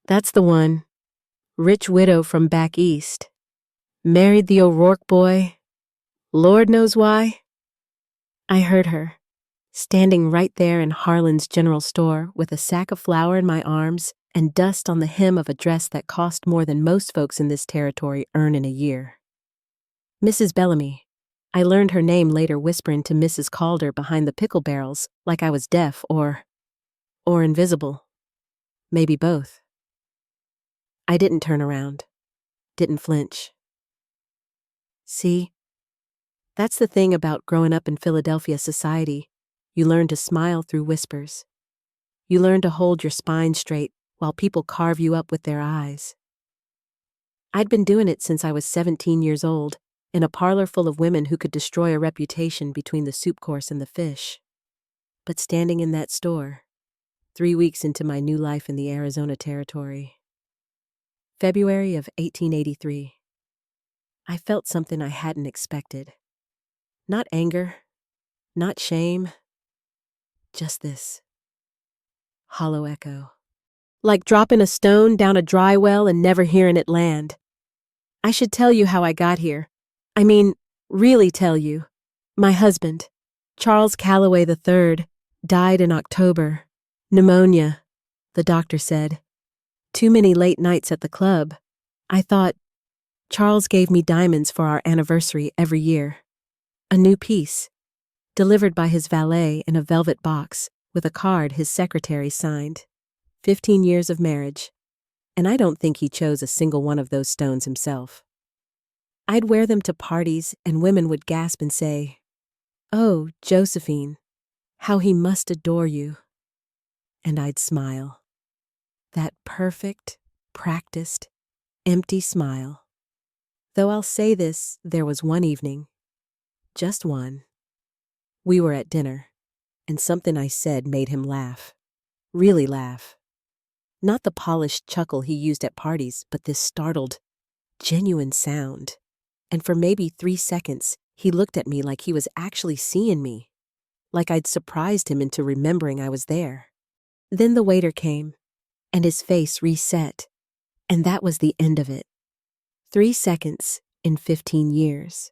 That's the one. Rich widow from back east. Married the O'Rourke boy. Lord knows why. I heard her, standing right there in Harlan's general store with a sack of flour in my arms and dust on the hem of a dress that cost more than most folks in this territory earn in a year. Mrs. Bellamy. I learned her name later whispering to Mrs. Calder behind the pickle barrels like I was deaf or invisible. Maybe both. I didn't turn around. Didn't flinch. See? That's the thing about growing up in Philadelphia society. You learn to smile through whispers. You learn to hold your spine straight while people carve you up with their eyes. I'd been doing it since I was 17 years old, in a parlor full of women who could destroy a reputation between the soup course and the fish. But standing in that store, 3 weeks into my new life in the Arizona territory, February of 1883, I felt something I hadn't expected. Not anger, not shame, just this hollow echo. Like dropping a stone down a dry well and never hearing it land. I should tell you how I got here. I mean, really tell you. My husband, Charles Calloway III, died in October. Pneumonia, the doctor said. Too many late nights at the club. I thought, Charles gave me diamonds for our anniversary every year. A new piece, delivered by his valet in a velvet box with a card his secretary signed. 15 years of marriage, and I don't think he chose a single one of those stones himself. I'd wear them to parties and women would gasp and say, "Oh, Josephine, how he must adore you." And I'd smile. That perfect, practiced, empty smile. Though I'll say this, there was one evening, just one. We were at dinner, and something I said made him laugh. Really laugh. Not the polished chuckle he used at parties, but this startled, genuine sound. And for maybe 3 seconds, he looked at me like he was actually seeing me, like I'd surprised him into remembering I was there. Then the waiter came, and his face reset, and that was the end of it. 3 seconds in 15 years.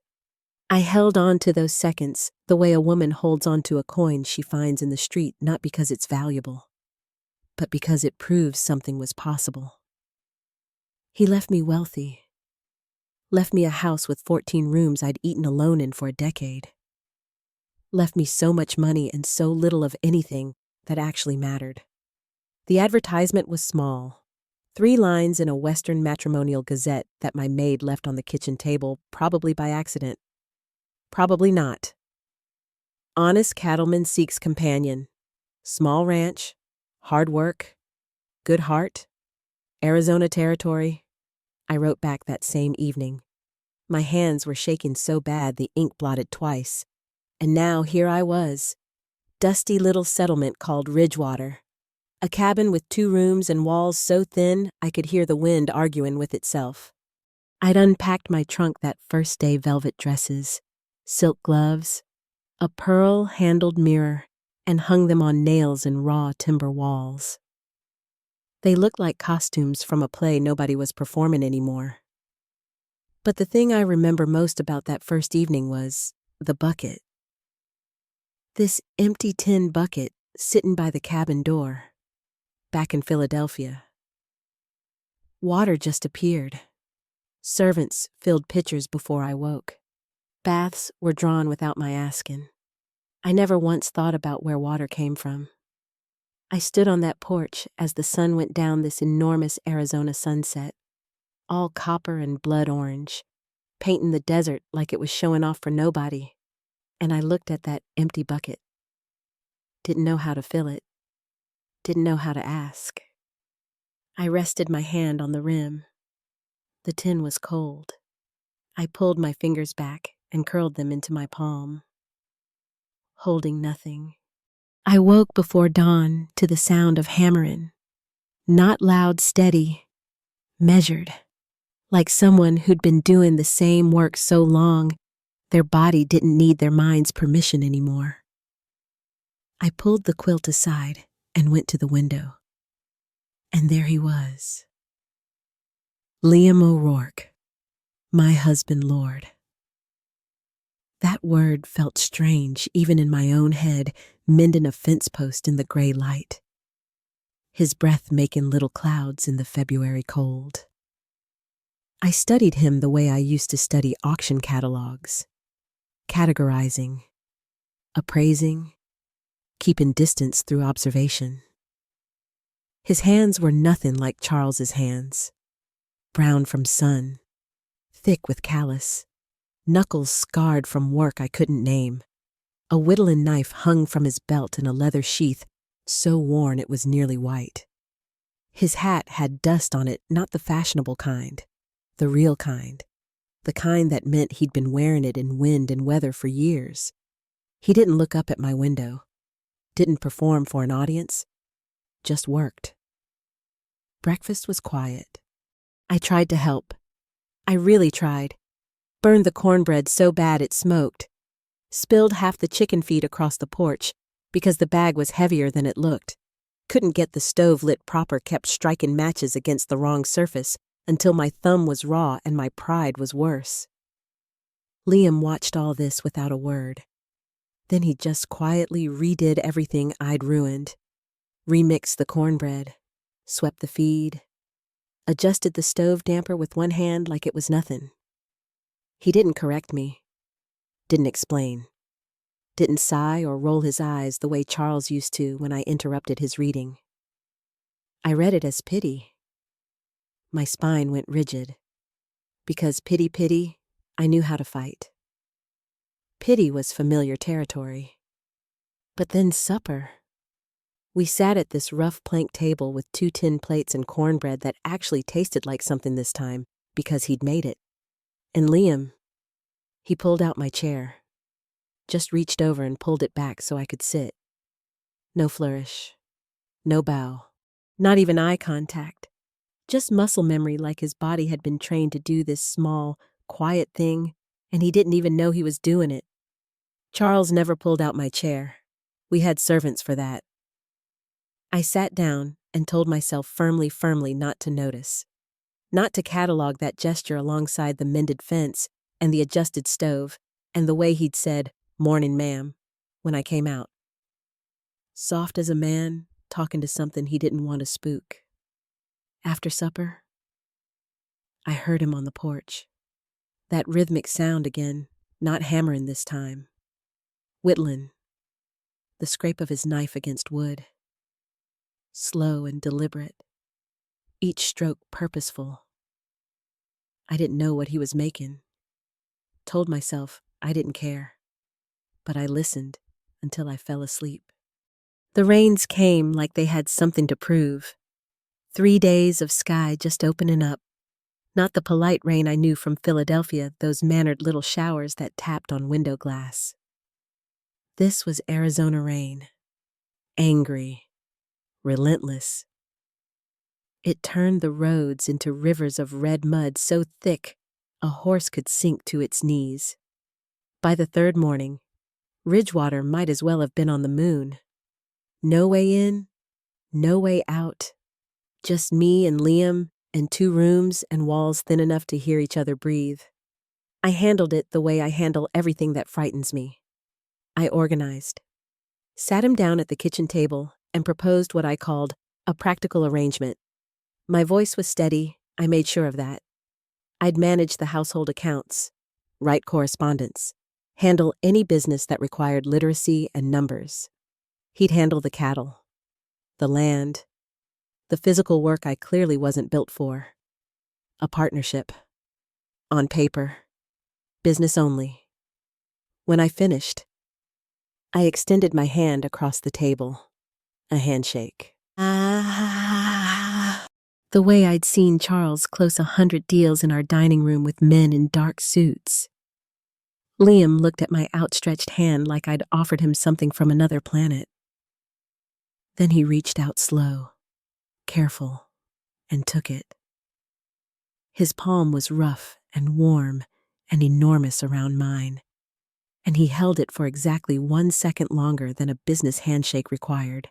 I held on to those seconds the way a woman holds on to a coin she finds in the street, not because it's valuable, but because it proves something was possible. He left me wealthy. Left me a house with 14 rooms I'd eaten alone in for a decade. Left me so much money and so little of anything that actually mattered. The advertisement was small. 3 lines in a Western matrimonial gazette that my maid left on the kitchen table, probably by accident. Probably not. Honest cattleman seeks companion. Small ranch. Hard work. Good heart. Arizona territory. I wrote back that same evening. My hands were shaking so bad the ink blotted twice. And now here I was. Dusty little settlement called Ridgewater. A cabin with 2 rooms and walls so thin I could hear the wind arguing with itself. I'd unpacked my trunk that first day, velvet dresses, silk gloves, a pearl-handled mirror, and hung them on nails in raw timber walls. They looked like costumes from a play nobody was performing anymore. But the thing I remember most about that first evening was the bucket. This empty tin bucket sitting by the cabin door, back in Philadelphia. Water just appeared. Servants filled pitchers before I woke. Baths were drawn without my asking. I never once thought about where water came from. I stood on that porch as the sun went down this enormous Arizona sunset, all copper and blood orange, painting the desert like it was showing off for nobody. And I looked at that empty bucket. Didn't know how to fill it. Didn't know how to ask. I rested my hand on the rim. The tin was cold. I pulled my fingers back and curled them into my palm. Holding nothing. I woke before dawn to the sound of hammering. Not loud, steady, measured. Like someone who'd been doing the same work so long, their body didn't need their mind's permission anymore. I pulled the quilt aside and went to the window. And there he was. Liam O'Rourke, my husband Lord. That word felt strange even in my own head, mending a fence post in the gray light. His breath making little clouds in the February cold. I studied him the way I used to study auction catalogs, categorizing, appraising, keeping distance through observation. His hands were nothing like Charles's hands, brown from sun, thick with callus, knuckles scarred from work I couldn't name. A whittling knife hung from his belt in a leather sheath, so worn it was nearly white. His hat had dust on it, not the fashionable kind, the real kind, the kind that meant he'd been wearing it in wind and weather for years. He didn't look up at my window, didn't perform for an audience, just worked. Breakfast was quiet. I tried to help. I really tried. Burned the cornbread so bad it smoked. Spilled half the chicken feed across the porch because the bag was heavier than it looked. Couldn't get the stove lit proper, kept striking matches against the wrong surface until my thumb was raw and my pride was worse. Liam watched all this without a word. Then he just quietly redid everything I'd ruined. Remixed the cornbread, swept the feed, adjusted the stove damper with one hand like it was nothing. He didn't correct me, didn't explain, didn't sigh or roll his eyes the way Charles used to when I interrupted his reading. I read it as pity. My spine went rigid, because pity, I knew how to fight. Pity was familiar territory. But then supper. We sat at this rough plank table with 2 tin plates and cornbread that actually tasted like something this time because he'd made it. And Liam, he pulled out my chair, just reached over and pulled it back so I could sit. No flourish, no bow, not even eye contact, just muscle memory like his body had been trained to do this small, quiet thing, and he didn't even know he was doing it. Charles never pulled out my chair. We had servants for that. I sat down and told myself firmly not to notice, not to catalog that gesture alongside the mended fence and the adjusted stove and the way he'd said, "Morning, ma'am," when I came out. Soft as a man talking to something he didn't want to spook. After supper, I heard him on the porch. That rhythmic sound again, not hammering this time. Whittling, the scrape of his knife against wood. Slow and deliberate, each stroke purposeful. I didn't know what he was making. Told myself I didn't care, but I listened until I fell asleep. The rains came like they had something to prove. 3 days of sky just opening up. Not the polite rain I knew from Philadelphia, those mannered little showers that tapped on window glass. This was Arizona rain. Angry. Relentless. It turned the roads into rivers of red mud so thick a horse could sink to its knees. By the 3rd morning, Ridgewater might as well have been on the moon. No way in, no way out. Just me and Liam and 2 rooms and walls thin enough to hear each other breathe. I handled it the way I handle everything that frightens me. I organized. Sat him down at the kitchen table and proposed what I called a practical arrangement. My voice was steady, I made sure of that. I'd manage the household accounts, write correspondence, handle any business that required literacy and numbers. He'd handle the cattle, the land, the physical work I clearly wasn't built for. A partnership. On paper. Business only. When I finished, I extended my hand across the table. A handshake. The way I'd seen Charles close 100 deals in our dining room with men in dark suits. Liam looked at my outstretched hand like I'd offered him something from another planet. Then he reached out slow, careful, and took it. His palm was rough and warm and enormous around mine, and he held it for exactly 1 second longer than a business handshake required.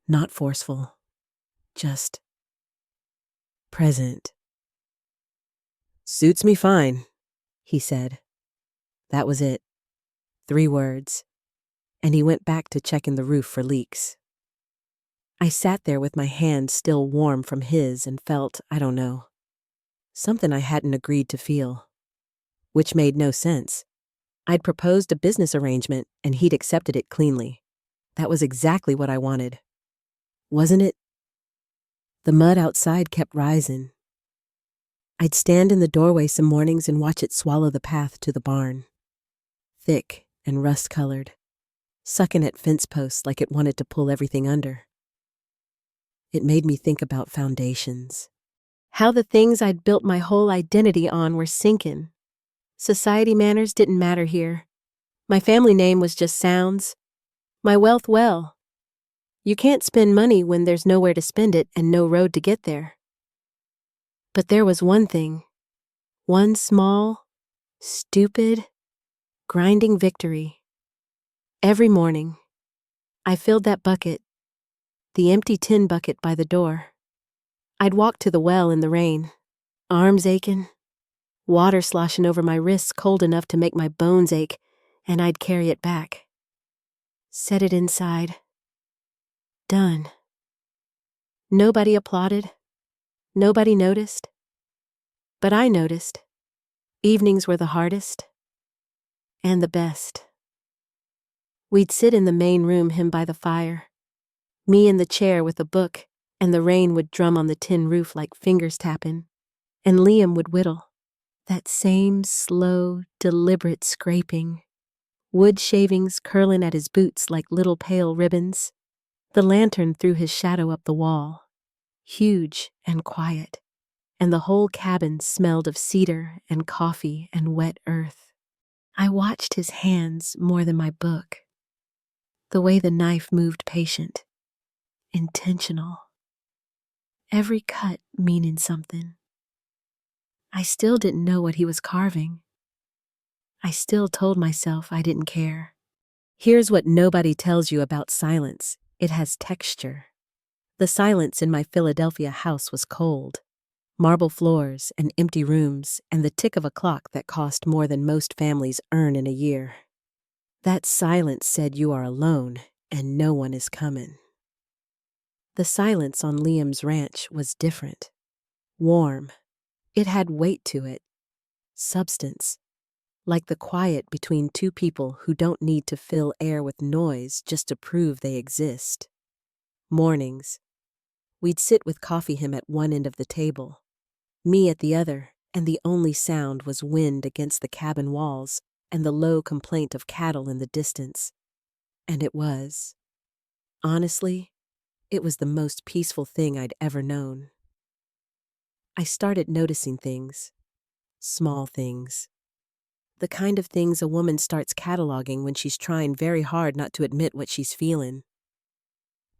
Not forceful, just present. "Suits me fine," he said. That was it. 3 words. And he went back to checking the roof for leaks. I sat there with my hand still warm from his and felt, I don't know, something I hadn't agreed to feel. Which made no sense. I'd proposed a business arrangement and he'd accepted it cleanly. That was exactly what I wanted. Wasn't it? The mud outside kept rising. I'd stand in the doorway some mornings and watch it swallow the path to the barn. Thick and rust-colored, sucking at fence posts like it wanted to pull everything under. It made me think about foundations. How the things I'd built my whole identity on were sinking. Society manners didn't matter here. My family name was just sounds. My wealth well. You can't spend money when there's nowhere to spend it and no road to get there. But there was one thing. One small, stupid, grinding victory. Every morning, I filled that bucket, the empty tin bucket by the door. I'd walk to the well in the rain, arms aching, water sloshing over my wrists cold enough to make my bones ache, and I'd carry it back. Set it inside. Done. Nobody applauded. Nobody noticed. But I noticed. Evenings were the hardest. And the best. We'd sit in the main room, him by the fire. Me in the chair with a book, and the rain would drum on the tin roof like fingers tapping. And Liam would whittle. That same slow, deliberate scraping. Wood shavings curling at his boots like little pale ribbons. The lantern threw his shadow up the wall. Huge and quiet. And the whole cabin smelled of cedar and coffee and wet earth. I watched his hands more than my book. The way the knife moved patient. Intentional. Every cut meaning something. I still didn't know what he was carving. I still told myself I didn't care. Here's what nobody tells you about silence. It has texture. The silence in my Philadelphia house was cold. Marble floors and empty rooms and the tick of a clock that cost more than most families earn in a year. That silence said you are alone and no one is coming. The silence on Liam's ranch was different. Warm. It had weight to it. Substance. Like the quiet between two people who don't need to fill air with noise just to prove they exist. Mornings. We'd sit with coffee him at one end of the table, me at the other, and the only sound was wind against the cabin walls and the low complaint of cattle in the distance. And it was. Honestly, it was the most peaceful thing I'd ever known. I started noticing things. Small things. The kind of things a woman starts cataloging when she's trying very hard not to admit what she's feeling.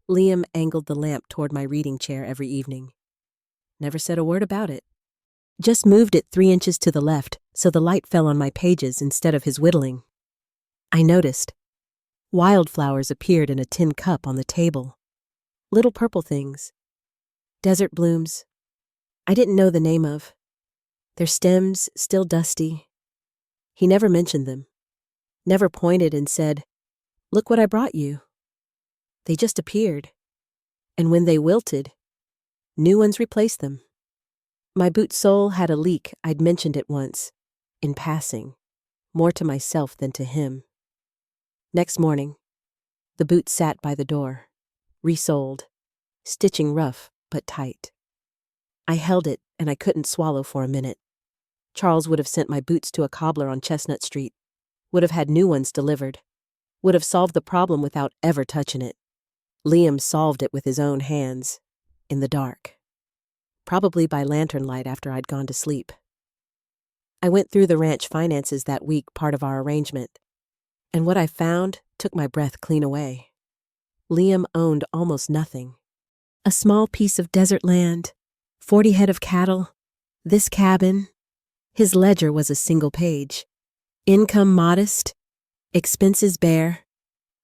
Liam angled the lamp toward my reading chair every evening. Never said a word about it. Just moved it 3 inches to the left so the light fell on my pages instead of his whittling. I noticed. Wildflowers appeared in a tin cup on the table. Little purple things. Desert blooms. I didn't know the name of. Their stems still dusty. He never mentioned them. Never pointed and said, "Look what I brought you." They just appeared. And when they wilted, new ones replaced them. My boot sole had a leak. I'd mentioned it once, in passing, more to myself than to him. Next morning, the boot sat by the door, resoled, stitching rough but tight. I held it and I couldn't swallow for a minute. Charles would have sent my boots to a cobbler on Chestnut Street, would have had new ones delivered, would have solved the problem without ever touching it. Liam solved it with his own hands, in the dark. Probably by lantern light after I'd gone to sleep. I went through the ranch finances that week, part of our arrangement, and what I found took my breath clean away. Liam owned almost nothing. A small piece of desert land, 40 head of cattle, this cabin. His ledger was a single page. Income modest, expenses bare,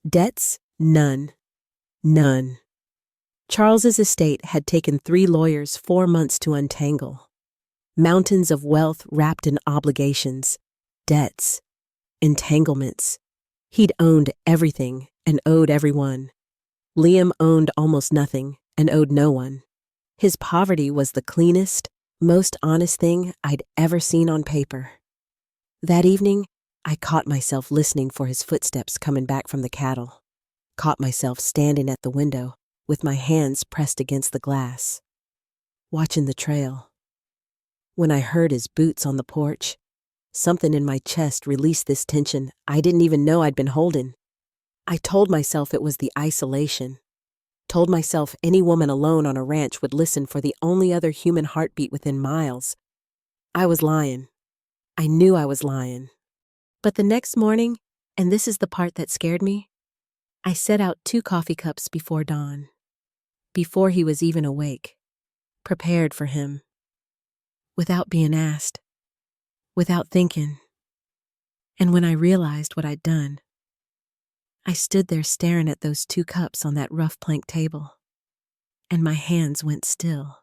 debts none. None. Charles's estate had taken 3 lawyers 4 months to untangle. Mountains of wealth wrapped in obligations, debts, entanglements. He'd owned everything and owed everyone. Liam owned almost nothing and owed no one. His poverty was the cleanest, most honest thing I'd ever seen on paper. That evening, I caught myself listening for his footsteps coming back from the cattle. Caught myself standing at the window with my hands pressed against the glass, watching the trail. When I heard his boots on the porch, something in my chest released this tension I didn't even know I'd been holding. I told myself it was the isolation. Told myself any woman alone on a ranch would listen for the only other human heartbeat within miles. I was lying. I knew I was lying. But the next morning, and this is the part that scared me, I set out 2 coffee cups before dawn. Before he was even awake. Prepared for him. Without being asked. Without thinking. And when I realized what I'd done, I stood there staring at those 2 cups on that rough plank table, and my hands went still,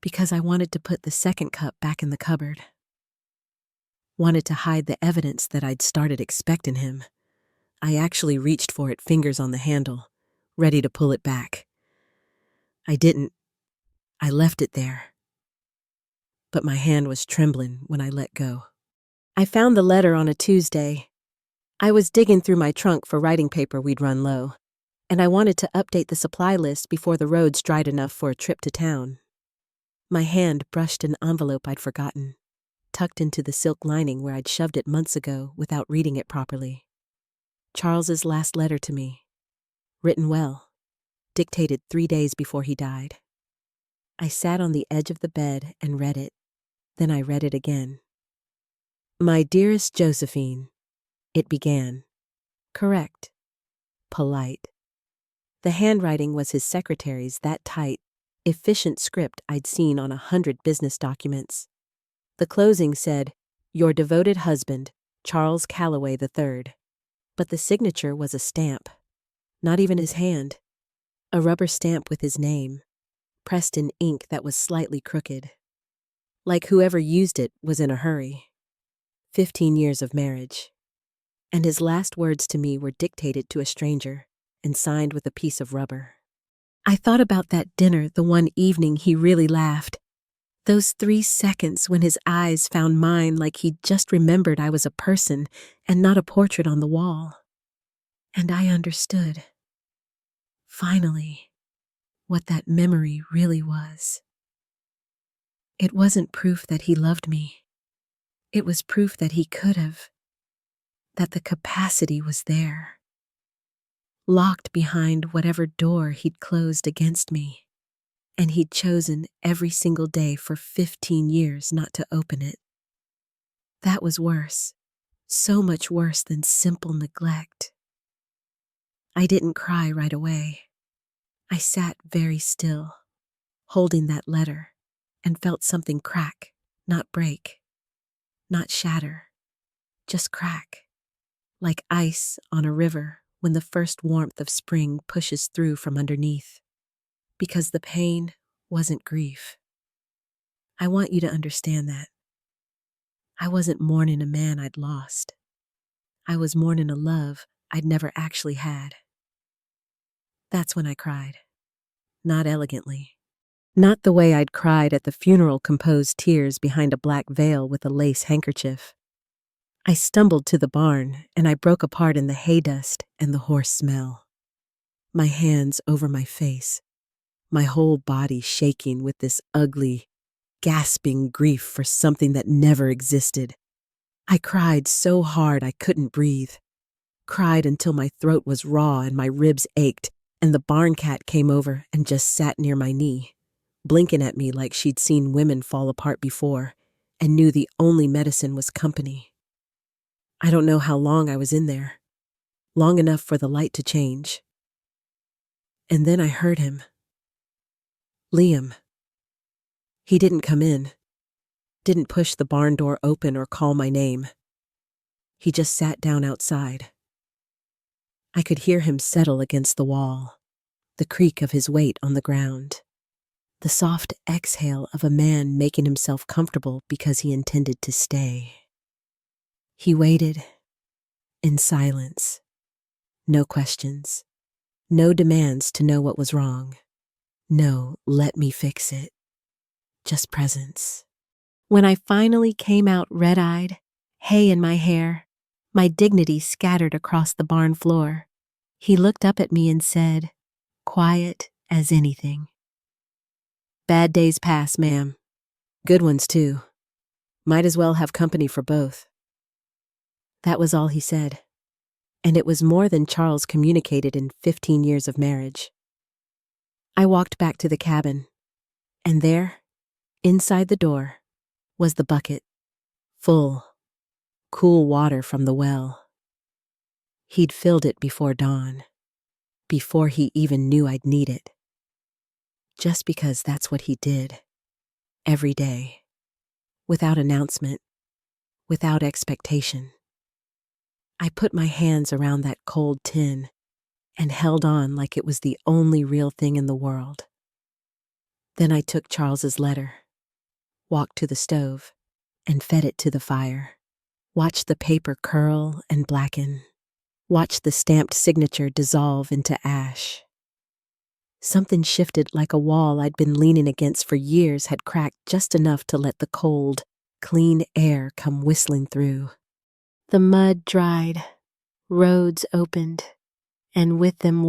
because I wanted to put the second cup back in the cupboard. Wanted to hide the evidence that I'd started expecting him. I actually reached for it, fingers on the handle, ready to pull it back. I didn't. I left it there. But my hand was trembling when I let go. I found the letter on a Tuesday. I was digging through my trunk for writing paper we'd run low, and I wanted to update the supply list before the roads dried enough for a trip to town. My hand brushed an envelope I'd forgotten, tucked into the silk lining where I'd shoved it months ago without reading it properly. Charles's last letter to me. Written well. Dictated 3 days before he died. I sat on the edge of the bed and read it. Then I read it again. My dearest Josephine, it began. Correct. Polite. The handwriting was his secretary's, that tight, efficient script I'd seen on 100 business documents. The closing said, Your devoted husband, Charles Calloway III. But the signature was a stamp. Not even his hand. A rubber stamp with his name, pressed in ink that was slightly crooked. Like whoever used it was in a hurry. 15 years of marriage. And his last words to me were dictated to a stranger and signed with a piece of rubber. I thought about that dinner the one evening he really laughed. Those 3 seconds when his eyes found mine like he'd just remembered I was a person and not a portrait on the wall. And I understood. Finally, what that memory really was. It wasn't proof that he loved me. It was proof that he could have. That the capacity was there. Locked behind whatever door he'd closed against me. And he'd chosen every single day for 15 years not to open it. That was worse. So much worse than simple neglect. I didn't cry right away. I sat very still, holding that letter, and felt something crack, not break, not shatter, just crack, like ice on a river when the first warmth of spring pushes through from underneath. Because the pain wasn't grief. I want you to understand that. I wasn't mourning a man I'd lost. I was mourning a love I'd never actually had. That's when I cried. Not elegantly. Not the way I'd cried at the funeral composed tears behind a black veil with a lace handkerchief. I stumbled to the barn and I broke apart in the hay dust and the horse smell. My hands over my face, my whole body shaking with this ugly, gasping grief for something that never existed. I cried so hard I couldn't breathe. Cried until my throat was raw and my ribs ached, and the barn cat came over and just sat near my knee, blinking at me like she'd seen women fall apart before and knew the only medicine was company. I don't know how long I was in there. Long enough for the light to change. And then I heard him. Liam. He didn't come in. Didn't push the barn door open or call my name. He just sat down outside. I could hear him settle against the wall. the creak of his weight on the ground, the soft exhale of a man making himself comfortable because he intended to stay. He waited in silence, no questions, no demands to know what was wrong. No, let me fix it. Just presence. When I finally came out red-eyed, hay in my hair, my dignity scattered across the barn floor, he looked up at me and said, quiet as anything, "Bad days pass, ma'am. Good ones, too. Might as well have company for both." That was all he said, and it was more than Charles communicated in 15 years of marriage. I walked back to the cabin, and there, inside the door, was the bucket, full, cool water from the well. He'd filled it before dawn, before he even knew I'd need it. Just because that's what he did, every day, without announcement, without expectation. I put my hands around that cold tin and held on like it was the only real thing in the world. Then I took Charles's letter, walked to the stove, and fed it to the fire. Watched the paper curl and blacken. Watched the stamped signature dissolve into ash. Something shifted like a wall I'd been leaning against for years had cracked just enough to let the cold, clean air come whistling through. The mud dried, roads opened, and with them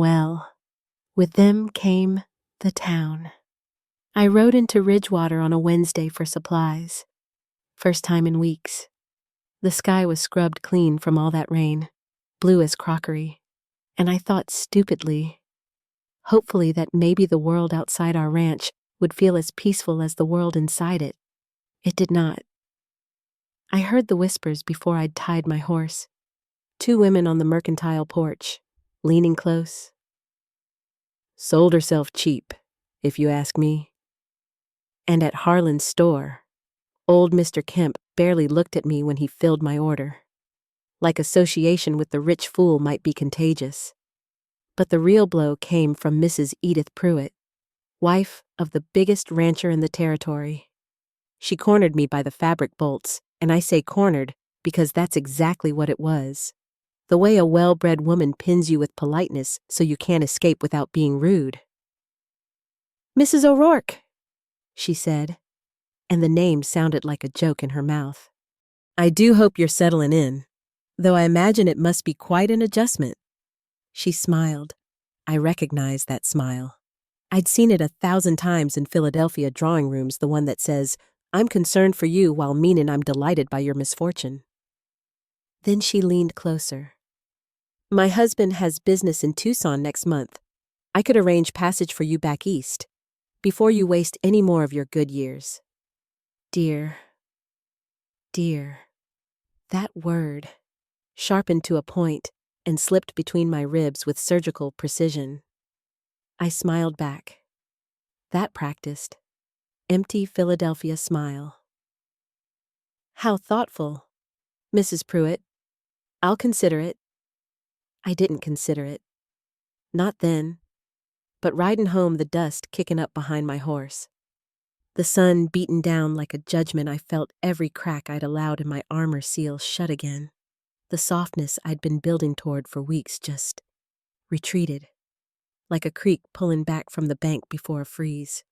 with them came the town. I rode into Ridgewater on a Wednesday for supplies. First time in weeks. The sky was scrubbed clean from all that rain, blue as crockery, and I thought stupidly, hopefully that maybe the world outside our ranch would feel as peaceful as the world inside it. It did not. I heard the whispers before I'd tied my horse. 2 women on the mercantile porch, leaning close. Sold herself cheap, if you ask me. And at Harlan's store, old Mr. Kemp barely looked at me when he filled my order. Like association with the rich fool might be contagious. But the real blow came from Mrs. Edith Pruitt, wife of the biggest rancher in the territory. She cornered me by the fabric bolts, and I say cornered because that's exactly what it was. The way a well-bred woman pins you with politeness so you can't escape without being rude. "Mrs. O'Rourke," she said, and the name sounded like a joke in her mouth. "I do hope you're settling in, though I imagine it must be quite an adjustment." She smiled. I recognized that smile. I'd seen it 1,000 times in Philadelphia drawing rooms, the one that says, "I'm concerned for you," while meaning I'm delighted by your misfortune. Then she leaned closer. "My husband has business in Tucson next month. I could arrange passage for you back east, before you waste any more of your good years." Dear, dear, that word, sharpened to a point and slipped between my ribs with surgical precision. I smiled back. That practiced, empty Philadelphia smile. "How thoughtful, Mrs. Pruitt. I'll consider it." I didn't consider it. Not then, but riding home, the dust kicking up behind my horse. The sun beaten down like a judgment. I felt every crack I'd allowed in my armor seal shut again. The softness I'd been building toward for weeks just retreated, like a creek pulling back from the bank before a freeze.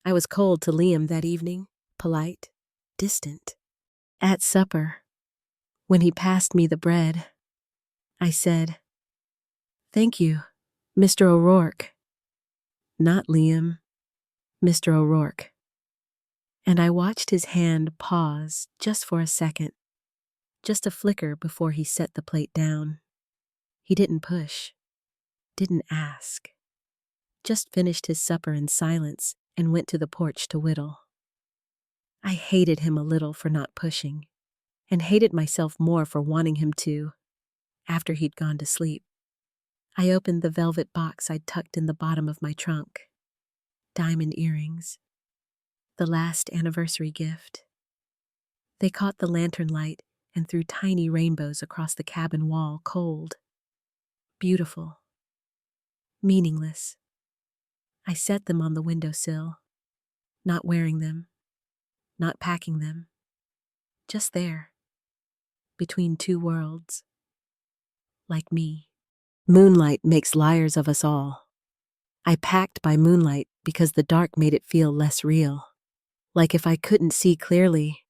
I was cold to Liam that evening, polite, distant. At supper, when he passed me the bread, I said, "Thank you, Mr. O'Rourke." Not Liam, Mr. O'Rourke. And I watched his hand pause just for a second, just a flicker before he set the plate down. He didn't push, didn't ask, just finished his supper in silence and went to the porch to whittle. I hated him a little for not pushing, and hated myself more for wanting him to, after he'd gone to sleep. I opened the velvet box I'd tucked in the bottom of my trunk. Diamond earrings. The last anniversary gift. They caught the lantern light and threw tiny rainbows across the cabin wall, cold, beautiful, meaningless. I set them on the windowsill, not wearing them, not packing them, just there, between two worlds, like me. Moonlight makes liars of us all. I packed by moonlight because the dark made it feel less real. Like if I couldn't see clearly,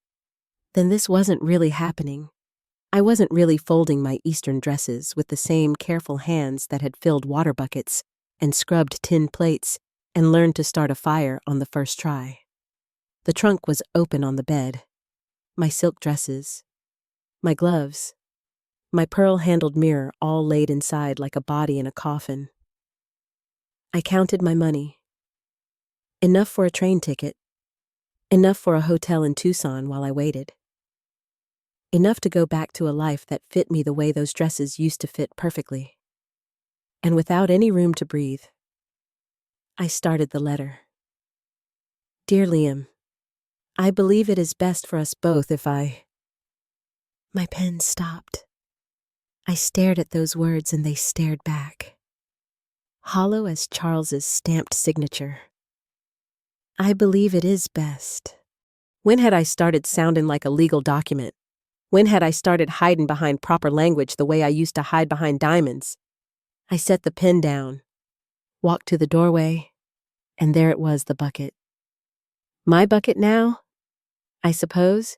then this wasn't really happening. I wasn't really folding my Eastern dresses with the same careful hands that had filled water buckets and scrubbed tin plates and learned to start a fire on the first try. The trunk was open on the bed. My silk dresses, my gloves, my pearl-handled mirror all laid inside like a body in a coffin. I counted my money. Enough for a train ticket. Enough for a hotel in Tucson while I waited. Enough to go back to a life that fit me the way those dresses used to fit perfectly. And without any room to breathe, I started the letter. Dear Liam, I believe it is best for us both if I... My pen stopped. I stared at those words and they stared back. Hollow as Charles's stamped signature. I believe it is best. When had I started sounding like a legal document? When had I started hiding behind proper language the way I used to hide behind diamonds? I set the pen down, walked to the doorway, and there it was, the bucket. My bucket now, I suppose?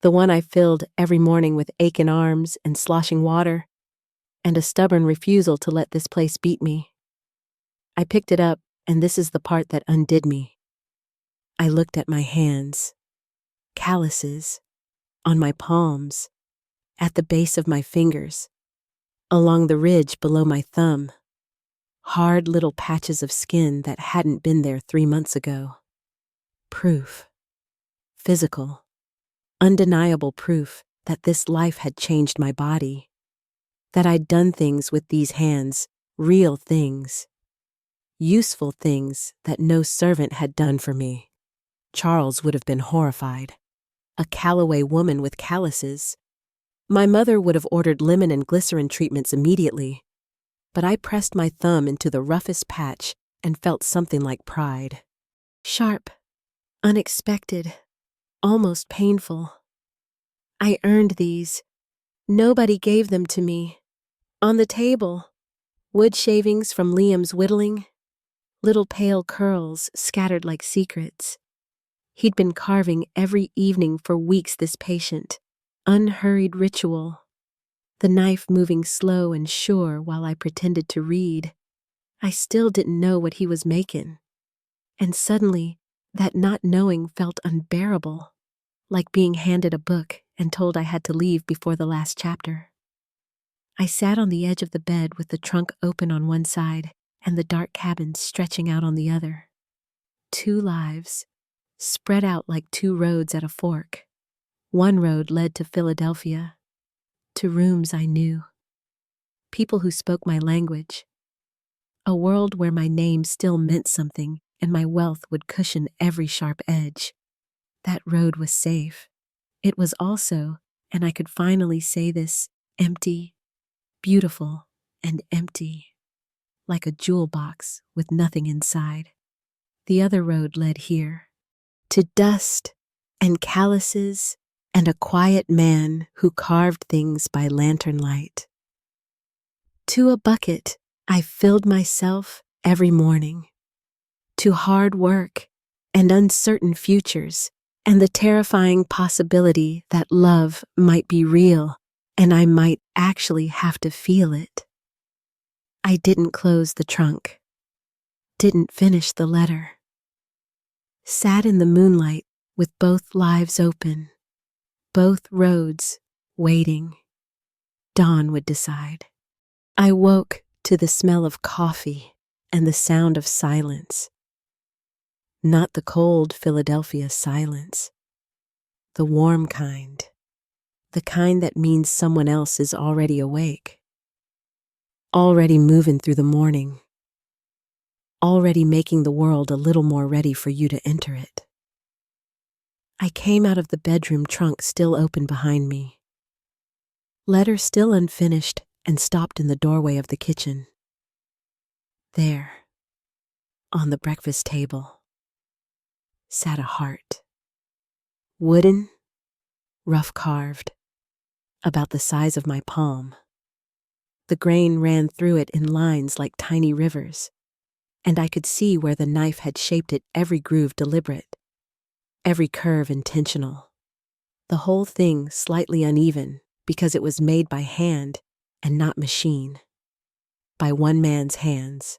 The one I filled every morning with aching arms and sloshing water, and a stubborn refusal to let this place beat me. I picked it up, and this is the part that undid me. I looked at my hands, calluses, on my palms, at the base of my fingers, along the ridge below my thumb, hard little patches of skin that hadn't been there 3 months ago. Proof. Physical, undeniable proof that this life had changed my body, that I'd done things with these hands, real things, useful things that no servant had done for me. Charles would have been horrified. A Calloway woman with calluses. My mother would have ordered lemon and glycerin treatments immediately, but I pressed my thumb into the roughest patch and felt something like pride. Sharp, unexpected, almost painful. I earned these. Nobody gave them to me. On the table, wood shavings from Liam's whittling, little pale curls scattered like secrets. He'd been carving every evening for weeks, this patient, unhurried ritual, the knife moving slow and sure while I pretended to read. I still didn't know what he was making, and suddenly that not knowing felt unbearable, like being handed a book and told I had to leave before the last chapter. I sat on the edge of the bed with the trunk open on one side and the dark cabin stretching out on the other. 2 lives, spread out like 2 roads at a fork. One road led to Philadelphia, to rooms I knew, people who spoke my language, a world where my name still meant something and my wealth would cushion every sharp edge. That road was safe. It was also, and I could finally say this, empty, beautiful, and empty, like a jewel box with nothing inside. The other road led here, to dust and calluses and a quiet man who carved things by lantern light. To a bucket I filled myself every morning, to hard work and uncertain futures and the terrifying possibility that love might be real and I might actually have to feel it. I didn't close the trunk, didn't finish the letter. Sat in the moonlight with both lives open, both roads waiting. Dawn would decide. I woke to the smell of coffee and the sound of silence. Not the cold Philadelphia silence, the warm kind, the kind that means someone else is already awake, already moving through the morning, already making the world a little more ready for you to enter it. I came out of the bedroom trunk still open behind me. Letter still unfinished and stopped in the doorway of the kitchen. There, On the breakfast table sat a heart, wooden, rough carved, about the size of my palm. The grain ran through it in lines like tiny rivers, and I could see where the knife had shaped it, every groove deliberate, every curve intentional. The whole thing slightly uneven because it was made by hand and not machine. By one man's hands.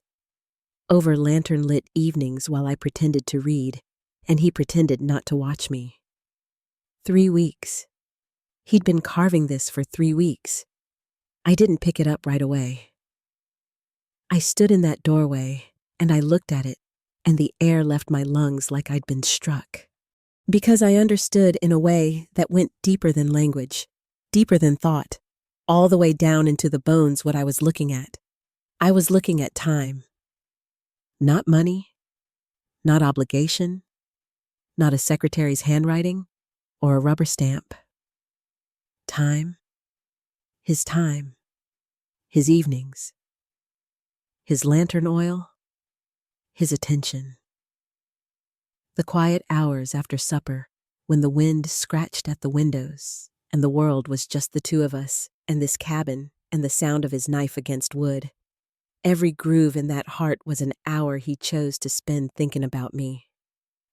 Over lantern-lit evenings while I pretended to read, and he pretended not to watch me. 3 weeks. He'd been carving this for 3 weeks. I didn't pick it up right away. I stood in that doorway, and I looked at it, and the air left my lungs like I'd been struck. Because I understood in a way that went deeper than language, deeper than thought, all the way down into the bones what I was looking at. I was looking at time. Not money, not obligation, not a secretary's handwriting or a rubber stamp. Time, his evenings, his lantern oil, his attention. The quiet hours after supper when the wind scratched at the windows and the world was just the two of us and this cabin and the sound of his knife against wood. Every groove in that heart was an hour he chose to spend thinking about me.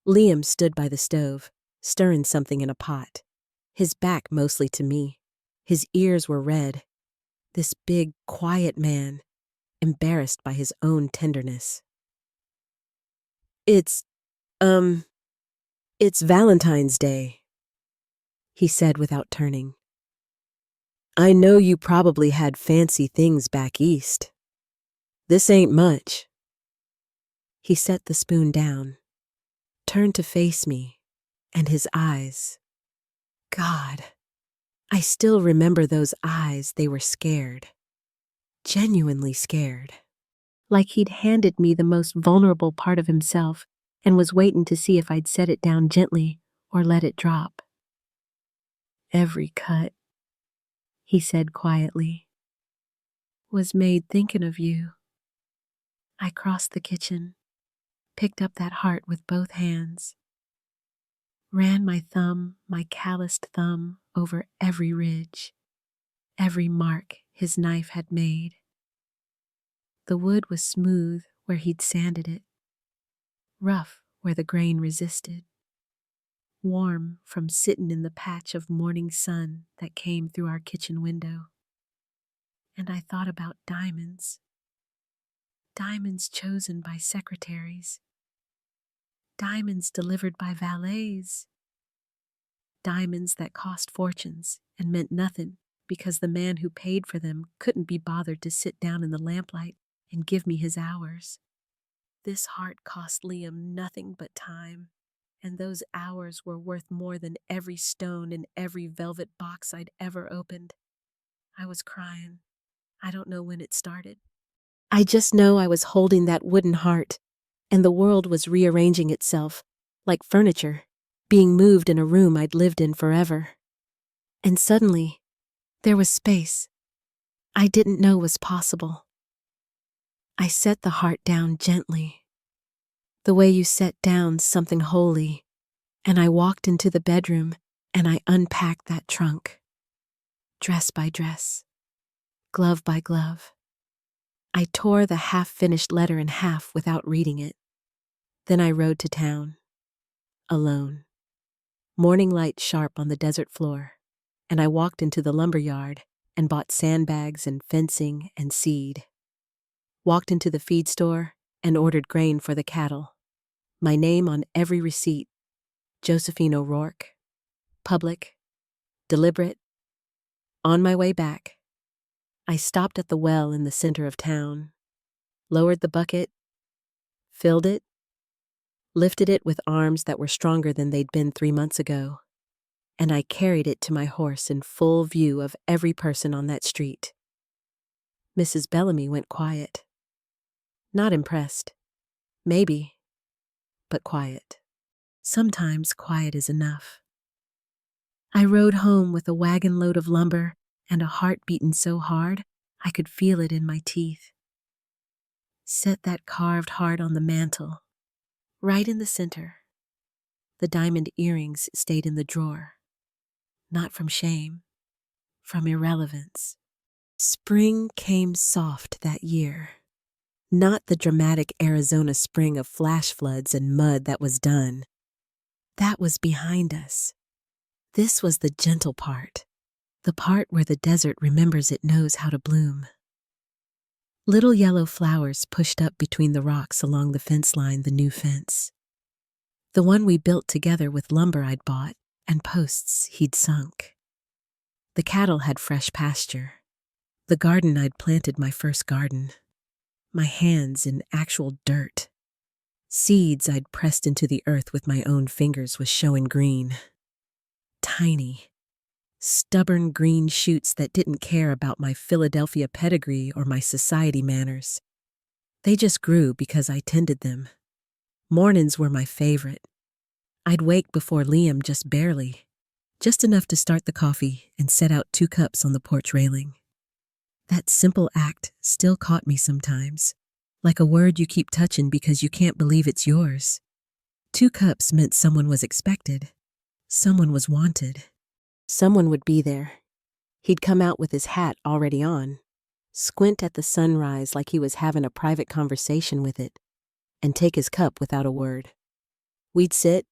Liam stood by the stove, stirring something in a pot, his back mostly to me. His ears were red. This big, quiet man, embarrassed by his own tenderness. It's Valentine's Day, he said without turning. I know you probably had fancy things back east. This ain't much. He set the spoon down, turned to face me, and his eyes. God, I still remember those eyes. They were scared. Genuinely scared. Like he'd handed me the most vulnerable part of himself and was waiting to see if I'd set it down gently or let it drop. Every cut, he said quietly, was made thinking of you. I crossed the kitchen, picked up that heart with both hands, ran my calloused thumb, over every ridge, every mark his knife had made. The wood was smooth where he'd sanded it, rough where the grain resisted, warm from sitting in the patch of morning sun that came through our kitchen window. And I thought about diamonds. Diamonds chosen by secretaries. Diamonds delivered by valets. Diamonds that cost fortunes and meant nothing because the man who paid for them couldn't be bothered to sit down in the lamplight and give me his hours. This heart cost Liam nothing but time, and those hours were worth more than every stone in every velvet box I'd ever opened. I was crying. I don't know when it started. I just know I was holding that wooden heart, and the world was rearranging itself, like furniture, being moved in a room I'd lived in forever. And suddenly, there was space I didn't know was possible. I set the heart down gently, the way you set down something holy, and I walked into the bedroom and I unpacked that trunk. Dress by dress, glove by glove. I tore the half-finished letter in half without reading it. Then I rode to town, alone. Morning light sharp on the desert floor, and I walked into the lumber yard and bought sandbags and fencing and seed. Walked into the feed store and ordered grain for the cattle. My name on every receipt, Josephine O'Rourke, public, deliberate. On my way back, I stopped at the well in the center of town, lowered the bucket, filled it, lifted it with arms that were stronger than they'd been 3 months ago, and I carried it to my horse in full view of every person on that street. Mrs. Bellamy went quiet. Not impressed. Maybe, but quiet. Sometimes quiet is enough. I rode home with a wagon load of lumber and a heart beating so hard I could feel it in my teeth. set that carved heart on the mantel, right in the center. The diamond earrings stayed in the drawer, not from shame, from irrelevance. Spring came soft that year. Not the dramatic Arizona spring of flash floods and mud that was done. That was behind us. This was the gentle part, the part where the desert remembers it knows how to bloom. Little yellow flowers pushed up between the rocks along the fence line, the new fence. The one we built together with lumber I'd bought and posts he'd sunk. The cattle had fresh pasture. The garden I'd planted, my first garden. My hands in actual dirt. Seeds I'd pressed into the earth with my own fingers was showing green. Tiny, stubborn green shoots that didn't care about my Philadelphia pedigree or my society manners. They just grew because I tended them. Mornings were my favorite. I'd wake before Liam just barely, just enough to start the coffee and set out 2 cups on the porch railing. That simple act still caught me sometimes, like a word you keep touching because you can't believe it's yours. 2 cups meant someone was expected. Someone was wanted. Someone would be there. He'd come out with his hat already on, squint at the sunrise like he was having a private conversation with it, and take his cup without a word. We'd sit,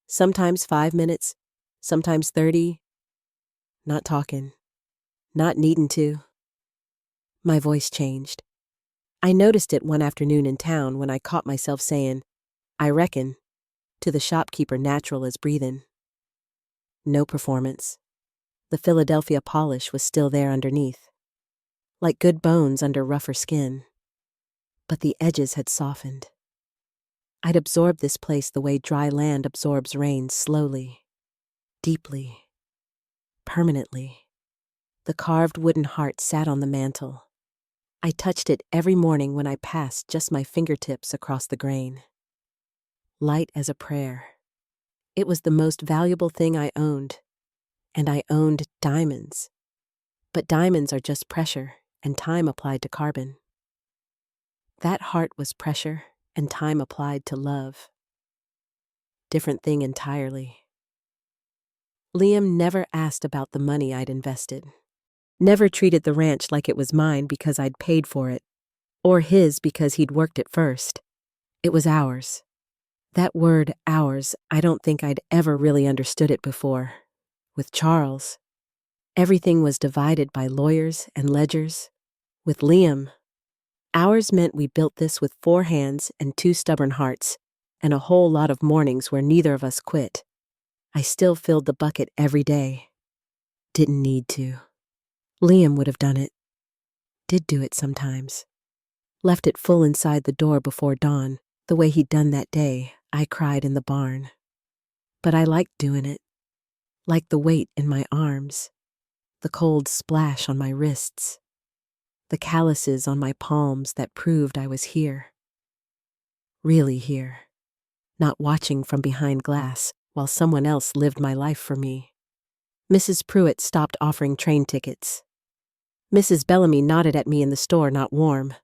sometimes 5 minutes, sometimes 30, not talking, not needing to. My voice changed. I noticed it one afternoon in town when I caught myself saying, "I reckon," to the shopkeeper natural as breathing. No performance. The Philadelphia polish was still there underneath, like good bones under rougher skin. But the edges had softened. I'd absorbed this place the way dry land absorbs rain, slowly, deeply, permanently. The carved wooden heart sat on the mantel. I touched it every morning when I passed, just my fingertips across the grain. Light as a prayer. It was the most valuable thing I owned. And I owned diamonds. But diamonds are just pressure and time applied to carbon. That heart was pressure and time applied to love. Different thing entirely. Liam never asked about the money I'd invested. Never treated the ranch like it was mine because I'd paid for it, or his because he'd worked it first. It was ours. That word, ours, I don't think I'd ever really understood it before. With Charles, everything was divided by lawyers and ledgers. With Liam, ours meant we built this with 4 hands and 2 stubborn hearts, and a whole lot of mornings where neither of us quit. I still filled the bucket every day. Didn't need to. Liam would have done it. Did do it sometimes. Left it full inside the door before dawn, the way he'd done that day I cried in the barn. But I liked doing it. Liked the weight in my arms, the cold splash on my wrists, the calluses on my palms that proved I was here. Really here. Not watching from behind glass while someone else lived my life for me. Mrs. Pruitt stopped offering train tickets. Mrs. Bellamy nodded at me in the store, not warm.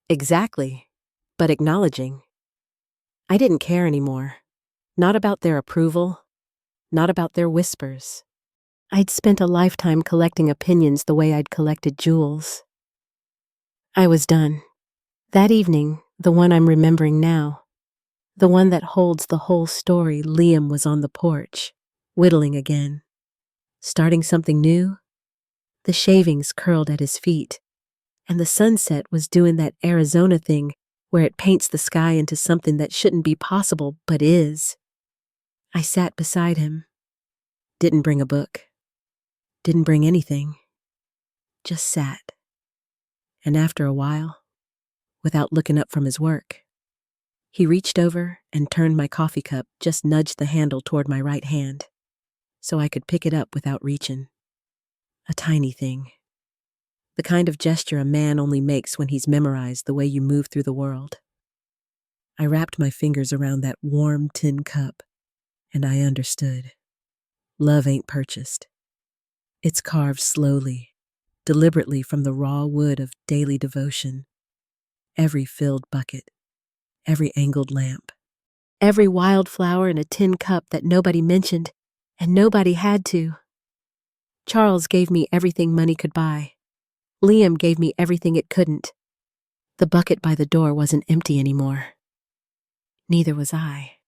Exactly, but acknowledging. I didn't care anymore. Not about their approval, not about their whispers. I'd spent a lifetime collecting opinions the way I'd collected jewels. I was done. That evening, the one I'm remembering now, the one that holds the whole story, Liam was on the porch, whittling again. Starting something new? The shavings curled at his feet, and the sunset was doing that Arizona thing where it paints the sky into something that shouldn't be possible but is. I sat beside him. Didn't bring a book. Didn't bring anything. Just sat. And after a while, without looking up from his work, he reached over and turned my coffee cup, just nudged the handle toward my right hand, so I could pick it up without reaching. A tiny thing. The kind of gesture a man only makes when he's memorized the way you move through the world. I wrapped my fingers around that warm tin cup, and I understood. Love ain't purchased. It's carved slowly, deliberately from the raw wood of daily devotion. Every filled bucket, every angled lamp, every wildflower in a tin cup that nobody mentioned, and nobody had to. Charles gave me everything money could buy. Liam gave me everything it couldn't. The bucket by the door wasn't empty anymore. Neither was I.